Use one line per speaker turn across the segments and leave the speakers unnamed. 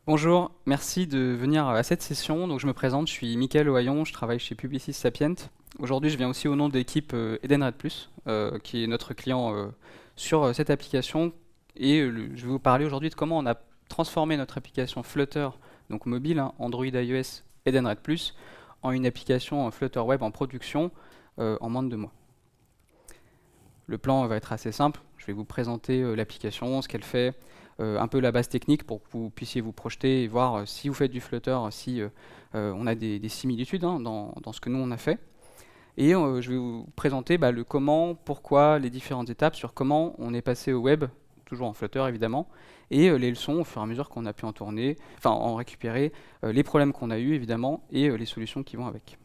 Bonjour, merci de venir à cette session. Donc, je me présente, je suis Mickaël Ohayon, je travaille chez Publicis Sapient. Aujourd'hui, je viens aussi au nom de l'équipe Edenred+, qui est notre client sur cette application. Et je vais vous parler aujourd'hui de comment on a transformé notre application Flutter, donc mobile, hein, Android, iOS, Edenred+, en une application Flutter Web en production en moins de 2 mois. Le plan va être assez simple. Je vais vous présenter l'application, ce qu'elle fait, un peu la base technique pour que vous puissiez vous projeter et voir si vous faites du Flutter, si on a des similitudes, hein, dans ce que nous on a fait. Et je vais vous présenter le comment, pourquoi, les différentes étapes sur comment on est passé au web, toujours en Flutter évidemment, et les leçons au fur et à mesure qu'on a pu en tourner, enfin en récupérer, les problèmes qu'on a eus évidemment, et les solutions qui vont avec.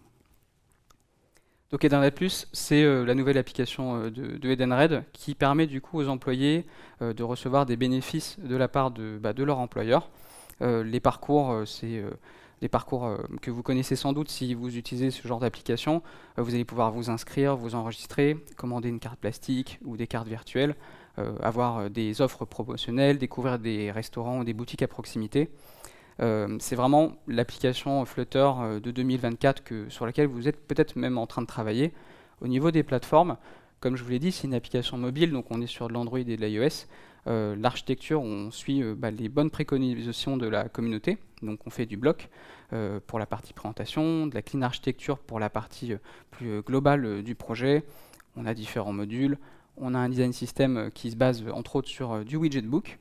Donc Edenred+, c'est la nouvelle application de Edenred qui permet du coup aux employés de recevoir des bénéfices de la part de leur employeur. Les parcours, c'est des parcours que vous connaissez sans doute si vous utilisez ce genre d'application. Vous allez pouvoir vous inscrire, vous enregistrer, commander une carte plastique ou des cartes virtuelles, avoir des offres promotionnelles, découvrir des restaurants ou des boutiques à proximité. C'est vraiment l'application Flutter de 2024 sur laquelle vous êtes peut-être même en train de travailler. Au niveau des plateformes, comme je vous l'ai dit, c'est une application mobile, donc on est sur de l'Android et de l'iOS. L'architecture, on suit les bonnes préconisations de la communauté. Donc on fait du bloc pour la partie présentation, de la clean architecture pour la partie plus globale du projet. On a différents modules. On a un design system qui se base entre autres sur du widget book.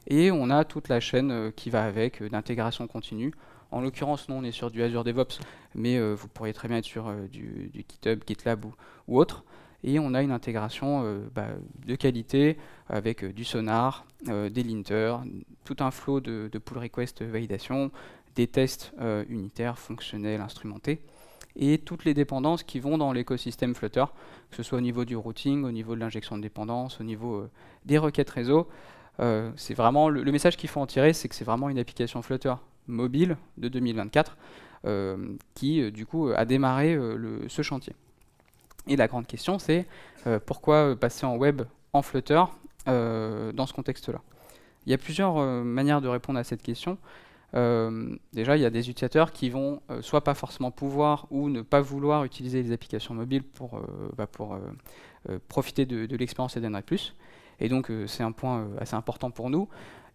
Et on a toute la chaîne qui va avec, d'intégration continue. En l'occurrence, nous, on est sur du Azure DevOps, mais vous pourriez très bien être sur du GitHub, GitLab ou autre. Et on a une intégration de qualité avec du Sonar, des linters, tout un flow de pull request validation, des tests unitaires, fonctionnels, instrumentés, et toutes les dépendances qui vont dans l'écosystème Flutter, que ce soit au niveau du routing, au niveau de l'injection de dépendances, au niveau des requêtes réseau. C'est vraiment le message qu'il faut en tirer, c'est que c'est vraiment une application Flutter mobile de 2024 qui du coup a démarré ce chantier. Et la grande question, c'est pourquoi passer en web en Flutter dans ce contexte-là. Il y a plusieurs manières de répondre à cette question. Déjà, il y a des utilisateurs qui vont soit pas forcément pouvoir ou ne pas vouloir utiliser les applications mobiles pour profiter de l'expérience Edenred+. Et donc, c'est un point assez important pour nous.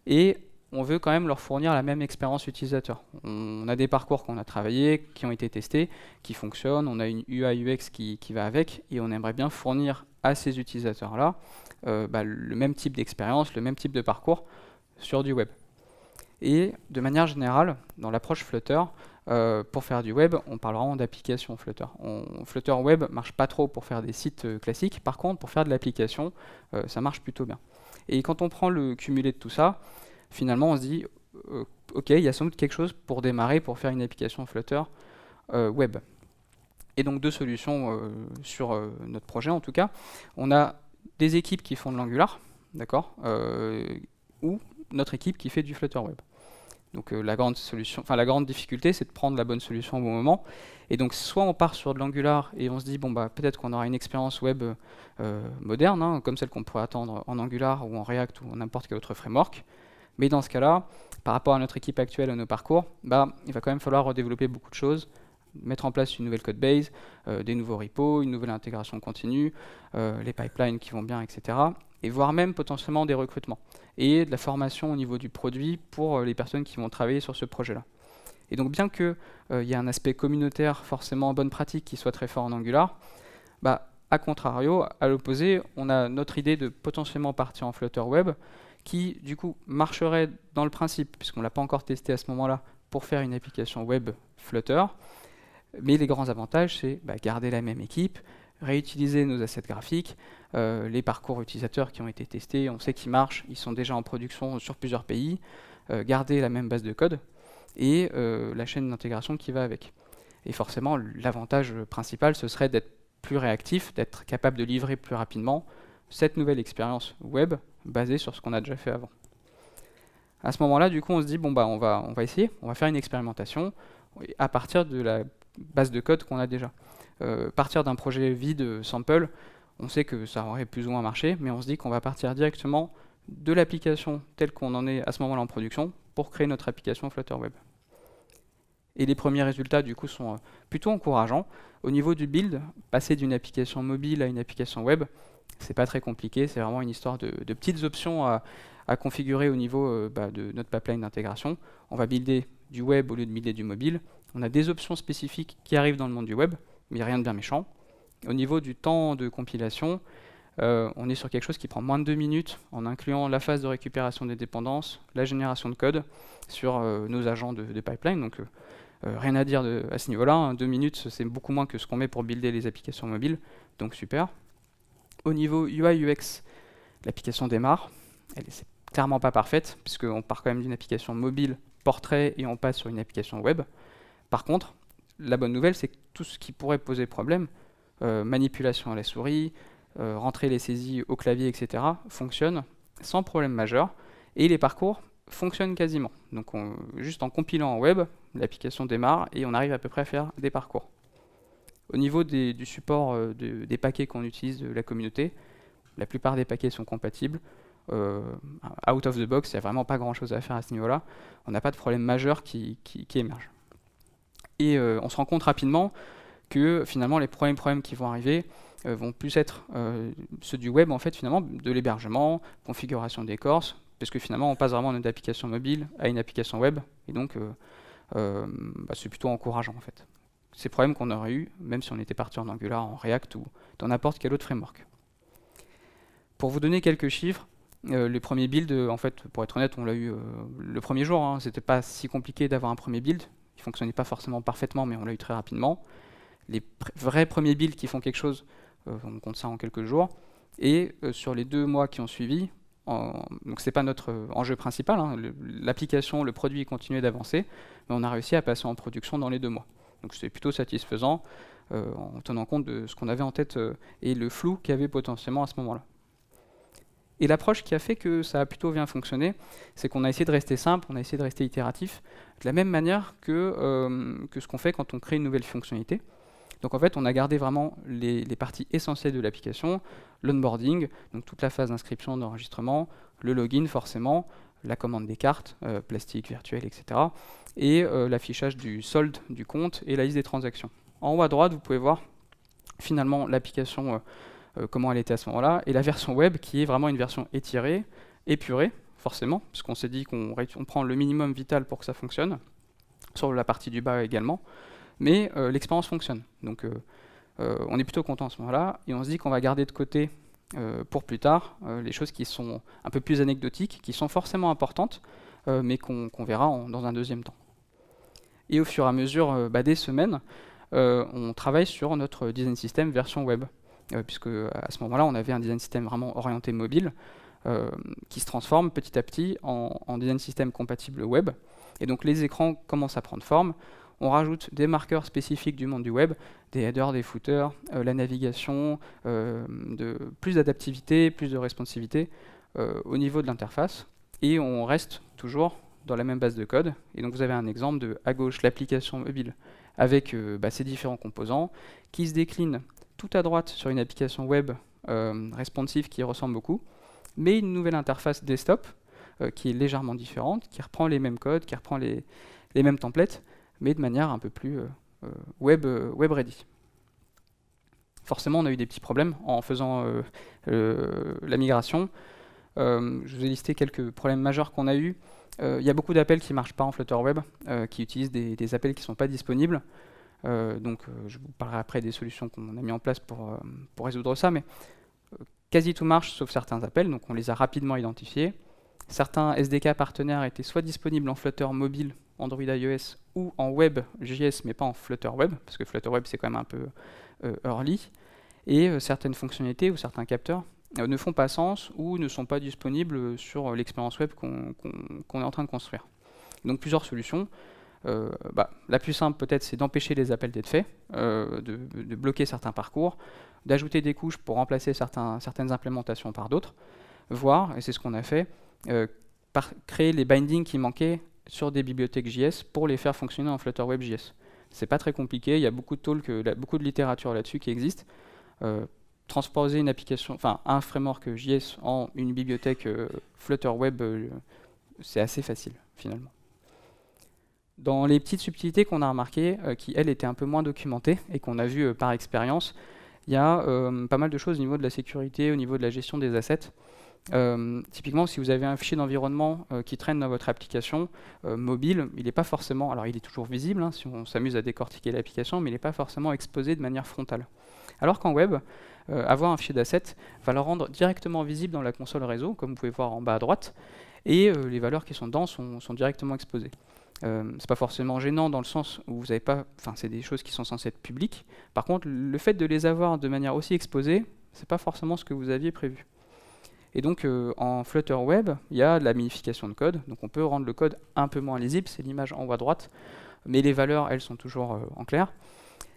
Et on veut quand même leur fournir la même expérience utilisateur. On a des parcours qu'on a travaillés, qui ont été testés, qui fonctionnent. On a une UI UX qui va avec. Et on aimerait bien fournir à ces utilisateurs-là le même type d'expérience, le même type de parcours sur du web. Et de manière générale, dans l'approche Flutter, pour faire du web, on parle vraiment d'application Flutter. Flutter Web marche pas trop pour faire des sites classiques. Par contre, pour faire de l'application, ça marche plutôt bien. Et quand on prend le cumulé de tout ça, finalement, on se dit, ok, il y a sans doute quelque chose pour démarrer, pour faire une application Flutter web. Et donc deux solutions sur notre projet en tout cas. On a des équipes qui font de l'Angular, d'accord, ou notre équipe qui fait du Flutter Web. Donc la grande difficulté, c'est de prendre la bonne solution au bon moment. Et donc soit on part sur de l'Angular et on se dit bon peut-être qu'on aura une expérience web moderne, hein, comme celle qu'on pourrait attendre en Angular ou en React ou en n'importe quel autre framework. Mais dans ce cas-là, par rapport à notre équipe actuelle, à nos parcours, il va quand même falloir redévelopper beaucoup de choses, mettre en place une nouvelle code base, des nouveaux repos, une nouvelle intégration continue, les pipelines qui vont bien, etc. Et voire même potentiellement des recrutements et de la formation au niveau du produit pour les personnes qui vont travailler sur ce projet-là. Et donc bien qu'il y ait un aspect communautaire forcément en bonne pratique qui soit très fort en Angular, à contrario, à l'opposé, on a notre idée de potentiellement partir en Flutter Web qui du coup marcherait dans le principe, puisqu'on ne l'a pas encore testé à ce moment-là, pour faire une application web Flutter. Mais les grands avantages, c'est garder la même équipe, réutiliser nos assets graphiques, les parcours utilisateurs qui ont été testés, on sait qu'ils marchent, ils sont déjà en production sur plusieurs pays, garder la même base de code et la chaîne d'intégration qui va avec. Et forcément, l'avantage principal, ce serait d'être plus réactif, d'être capable de livrer plus rapidement cette nouvelle expérience web basée sur ce qu'on a déjà fait avant. À ce moment-là, du coup, on se dit, on va essayer, on va faire une expérimentation à partir de la base de code qu'on a déjà. Partir d'un projet vide, sample, on sait que ça aurait plus ou moins marché, mais on se dit qu'on va partir directement de l'application telle qu'on en est à ce moment-là en production, pour créer notre application Flutter Web. Et les premiers résultats du coup sont plutôt encourageants. Au niveau du build, passer d'une application mobile à une application web, c'est pas très compliqué, c'est vraiment une histoire de petites options à configurer au niveau de notre pipeline d'intégration. On va builder du web au lieu de builder du mobile. On a des options spécifiques qui arrivent dans le monde du web, mais rien de bien méchant. Au niveau du temps de compilation, on est sur quelque chose qui prend moins de 2 minutes en incluant la phase de récupération des dépendances, la génération de code sur nos agents de pipeline. Donc rien à dire à ce niveau-là, hein. 2 minutes, c'est beaucoup moins que ce qu'on met pour builder les applications mobiles, donc super. Au niveau UI UX, l'application démarre. Elle n'est clairement pas parfaite, puisqu'on part quand même d'une application mobile portrait et on passe sur une application web. Par contre, la bonne nouvelle, c'est que tout ce qui pourrait poser problème, manipulation à la souris, rentrer les saisies au clavier, etc., fonctionne sans problème majeur. Et les parcours fonctionnent quasiment. Donc juste en compilant en web, l'application démarre et on arrive à peu près à faire des parcours. Au niveau du support des paquets qu'on utilise de la communauté, la plupart des paquets sont compatibles. Out of the box, il n'y a vraiment pas grand chose à faire à ce niveau-là. On n'a pas de problème majeur qui émerge. Et on se rend compte rapidement que finalement les premiers problèmes qui vont arriver vont plus être ceux du web, en fait, finalement, de l'hébergement, configuration d'écorce, parce que finalement on passe vraiment d'une application mobile à une application web, et donc c'est plutôt encourageant en fait. Ces problèmes qu'on aurait eu, même si on était parti en Angular, en React ou dans n'importe quel autre framework. Pour vous donner quelques chiffres, les premiers builds, en fait, pour être honnête, on l'a eu le premier jour, hein, c'était pas si compliqué d'avoir un premier build, il fonctionnait pas forcément parfaitement, mais on l'a eu très rapidement. Les vrais premiers builds qui font quelque chose, on compte ça en quelques jours, et sur les 2 mois qui ont suivi, donc c'est pas notre enjeu principal, hein, l'application, le produit continuait d'avancer, mais on a réussi à passer en production dans les 2 mois. Donc c'est plutôt satisfaisant en tenant compte de ce qu'on avait en tête et le flou qu'il y avait potentiellement à ce moment-là. Et l'approche qui a fait que ça a plutôt bien fonctionné, c'est qu'on a essayé de rester simple, on a essayé de rester itératif, de la même manière que ce qu'on fait quand on crée une nouvelle fonctionnalité. Donc en fait, on a gardé vraiment les parties essentielles de l'application, l'onboarding, donc toute la phase d'inscription, d'enregistrement, le login forcément, la commande des cartes, plastique, virtuel, etc. Et l'affichage du solde du compte et la liste des transactions. En haut à droite, vous pouvez voir finalement l'application, comment elle était à ce moment-là, et la version web qui est vraiment une version étirée, épurée, forcément, puisqu'on s'est dit qu'on prend le minimum vital pour que ça fonctionne, sur la partie du bas également. Mais l'expérience fonctionne. Donc on est plutôt content à ce moment-là, et on se dit qu'on va garder de côté pour plus tard les choses qui sont un peu plus anecdotiques, qui sont forcément importantes, mais qu'on verra dans un deuxième temps. Et au fur et à mesure des semaines, on travaille sur notre design system version web, puisque à ce moment-là, on avait un design system vraiment orienté mobile, qui se transforme petit à petit en design system compatible web. Et donc les écrans commencent à prendre forme. On rajoute des marqueurs spécifiques du monde du web, des headers, des footers, la navigation, plus d'adaptivité, plus de responsivité au niveau de l'interface. Et on reste toujours dans la même base de code. Et donc vous avez un exemple de, à gauche, l'application mobile avec ces différents composants qui se déclinent tout à droite sur une application web responsive qui ressemble beaucoup, mais une nouvelle interface desktop qui est légèrement différente, qui reprend les mêmes codes, qui reprend les mêmes templates, mais de manière un peu plus web ready. Forcément, on a eu des petits problèmes en faisant la migration. Je vous ai listé quelques problèmes majeurs qu'on a eus. Il y a beaucoup d'appels qui ne marchent pas en Flutter Web, qui utilisent des appels qui ne sont pas disponibles. Je vous parlerai après des solutions qu'on a mis en place pour résoudre ça, mais quasi tout marche sauf certains appels, donc on les a rapidement identifiés. Certains SDK partenaires étaient soit disponibles en Flutter mobile, Android iOS, ou en web JS, mais pas en Flutter Web, parce que Flutter Web c'est quand même un peu early, et certaines fonctionnalités ou certains capteurs ne font pas sens ou ne sont pas disponibles sur l'expérience web qu'on est en train de construire. Donc plusieurs solutions. La plus simple peut-être c'est d'empêcher les appels d'être faits, de bloquer certains parcours, d'ajouter des couches pour remplacer certaines implémentations par d'autres, voire, et c'est ce qu'on a fait, créer les bindings qui manquaient sur des bibliothèques JS pour les faire fonctionner en Flutter Web JS. C'est pas très compliqué, il y a beaucoup de talks, beaucoup de littérature là-dessus qui existe. Transposer une application, un framework JS en une bibliothèque Flutter Web, c'est assez facile. finalement. Dans les petites subtilités qu'on a remarquées, qui elles étaient un peu moins documentées et qu'on a vues par expérience, il y a pas mal de choses au niveau de la sécurité, au niveau de la gestion des assets. Typiquement, si vous avez un fichier d'environnement qui traîne dans votre application mobile, il n'est pas forcément, alors il est toujours visible hein, si on s'amuse à décortiquer l'application, mais il n'est pas forcément exposé de manière frontale. Alors qu'en web, avoir un fichier d'assets va le rendre directement visible dans la console réseau, comme vous pouvez voir en bas à droite, et les valeurs qui sont dedans sont directement exposées. C'est pas forcément gênant dans le sens où vous n'avez pas, enfin c'est des choses qui sont censées être publiques. Par contre, le fait de les avoir de manière aussi exposée, c'est pas forcément ce que vous aviez prévu. Et donc en Flutter Web, il y a de la minification de code, donc on peut rendre le code un peu moins lisible, c'est l'image en haut à droite, mais les valeurs, elles, sont toujours en clair.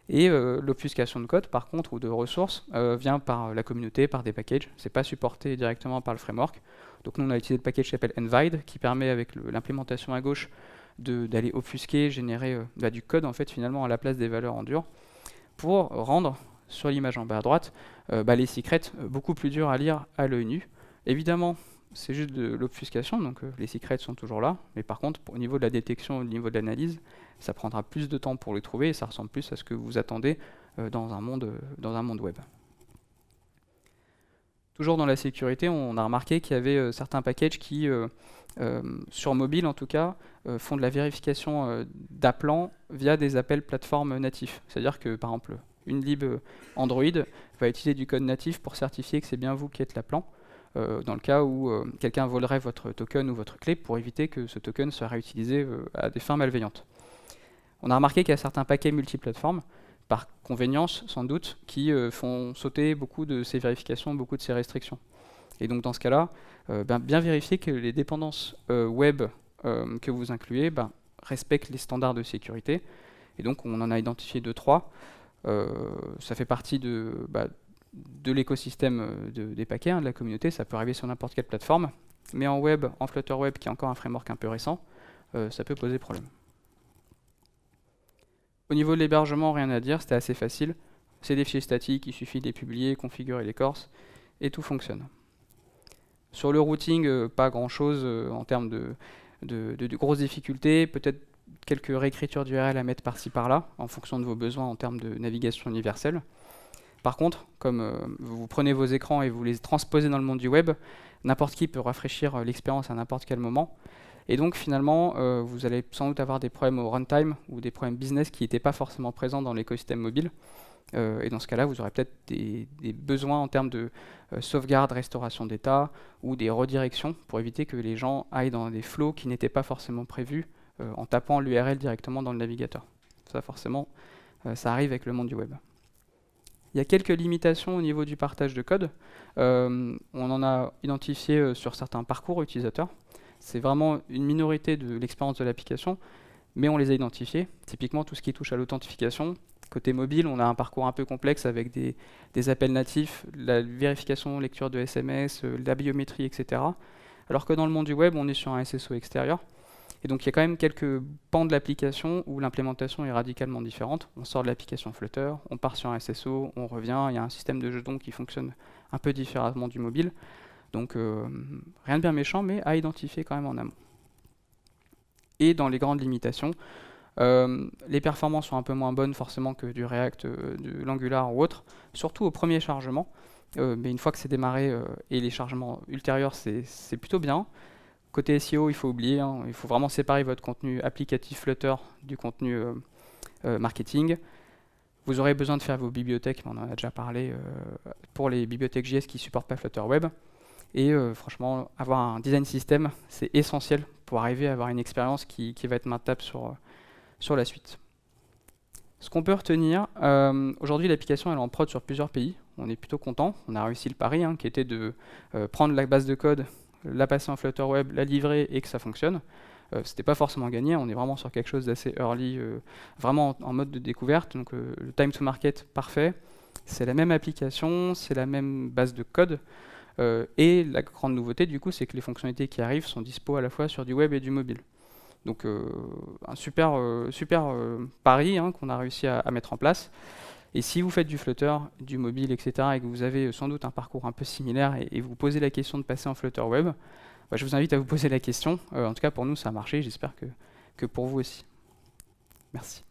Et l'obfuscation de code, par contre, ou de ressources, vient par la communauté, par des packages. C'est pas supporté directement par le framework. Donc nous, on a utilisé le package qui s'appelle Envide, qui permet, avec l'implémentation à gauche, d'aller obfusquer, générer du code, en fait, finalement, à la place des valeurs en dur, pour rendre, sur l'image en bas à droite, les secrets beaucoup plus durs à lire à l'œil nu. Évidemment, c'est juste de l'obfuscation, donc les secrets sont toujours là, mais par contre, au niveau de la détection, au niveau de l'analyse, ça prendra plus de temps pour les trouver et ça ressemble plus à ce que vous attendez dans un monde web. Toujours dans la sécurité, on a remarqué qu'il y avait certains packages qui, sur mobile en tout cas, font de la vérification d'appelants via des appels plateforme natifs. C'est-à-dire que, par exemple, une lib Android va utiliser du code natif pour certifier que c'est bien vous qui êtes l'appelant, dans le cas où quelqu'un volerait votre token ou votre clé pour éviter que ce token soit réutilisé à des fins malveillantes. On a remarqué qu'il y a certains paquets multiplateformes, par convenience sans doute, qui font sauter beaucoup de ces vérifications, beaucoup de ces restrictions. Et donc dans ce cas-là, bien vérifier que les dépendances web que vous incluez respectent les standards de sécurité. Et donc on en a identifié 2-3. Ça fait partie de l'écosystème des paquets, de la communauté. Ça peut arriver sur n'importe quelle plateforme. Mais en web, en Flutter Web, qui est encore un framework un peu récent, ça peut poser problème. Au niveau de l'hébergement, rien à dire, c'était assez facile. C'est des fichiers statiques, il suffit de les publier, configurer l'écorce, et tout fonctionne. Sur le routing, pas grand-chose en termes de grosses difficultés, peut-être quelques réécritures d'URL à mettre par-ci par-là, en fonction de vos besoins en termes de navigation universelle. Par contre, comme vous prenez vos écrans et vous les transposez dans le monde du web, n'importe qui peut rafraîchir l'expérience à n'importe quel moment. Et donc finalement, vous allez sans doute avoir des problèmes au runtime ou des problèmes business qui n'étaient pas forcément présents dans l'écosystème mobile. Et dans ce cas-là, vous aurez peut-être des besoins en termes de sauvegarde, restauration d'état ou des redirections pour éviter que les gens aillent dans des flows qui n'étaient pas forcément prévus en tapant l'URL directement dans le navigateur. Ça forcément, ça arrive avec le monde du web. Il y a quelques limitations au niveau du partage de code. On en a identifié sur certains parcours utilisateurs. C'est vraiment une minorité de l'expérience de l'application, mais on les a identifiés. Typiquement, tout ce qui touche à l'authentification. Côté mobile, on a un parcours un peu complexe avec des appels natifs, la vérification, lecture de SMS, la biométrie, etc. Alors que dans le monde du web, on est sur un SSO extérieur. Et donc il y a quand même quelques pans de l'application où l'implémentation est radicalement différente. On sort de l'application Flutter, on part sur un SSO, on revient, il y a un système de jetons qui fonctionne un peu différemment du mobile. Donc rien de bien méchant, mais à identifier quand même en amont. Et dans les grandes limitations, les performances sont un peu moins bonnes forcément que du React, de l'Angular ou autre, surtout au premier chargement. Mais une fois que c'est démarré et les chargements ultérieurs, c'est plutôt bien. Côté SEO, il faut oublier, il faut vraiment séparer votre contenu applicatif Flutter du contenu marketing. Vous aurez besoin de faire vos bibliothèques, mais on en a déjà parlé, pour les bibliothèques JS qui ne supportent pas Flutter Web. Et franchement, avoir un design system, c'est essentiel pour arriver à avoir une expérience qui va être maintenable sur la suite. Ce qu'on peut retenir, aujourd'hui l'application elle est en prod sur plusieurs pays. On est plutôt content. On a réussi le pari, qui était de prendre la base de code, la passer en Flutter Web, la livrer et que ça fonctionne. C'était pas forcément gagné, on est vraiment sur quelque chose d'assez early, vraiment en mode de découverte. Donc le time to market parfait. C'est la même application, c'est la même base de code. Et la grande nouveauté du coup, c'est que les fonctionnalités qui arrivent sont dispo à la fois sur du web et du mobile. Donc un super pari qu'on a réussi à mettre en place. Et si vous faites du Flutter, du mobile, etc., et que vous avez sans doute un parcours un peu similaire et vous posez la question de passer en Flutter Web, je vous invite à vous poser la question. En tout cas, pour nous, ça a marché. J'espère que pour vous aussi. Merci.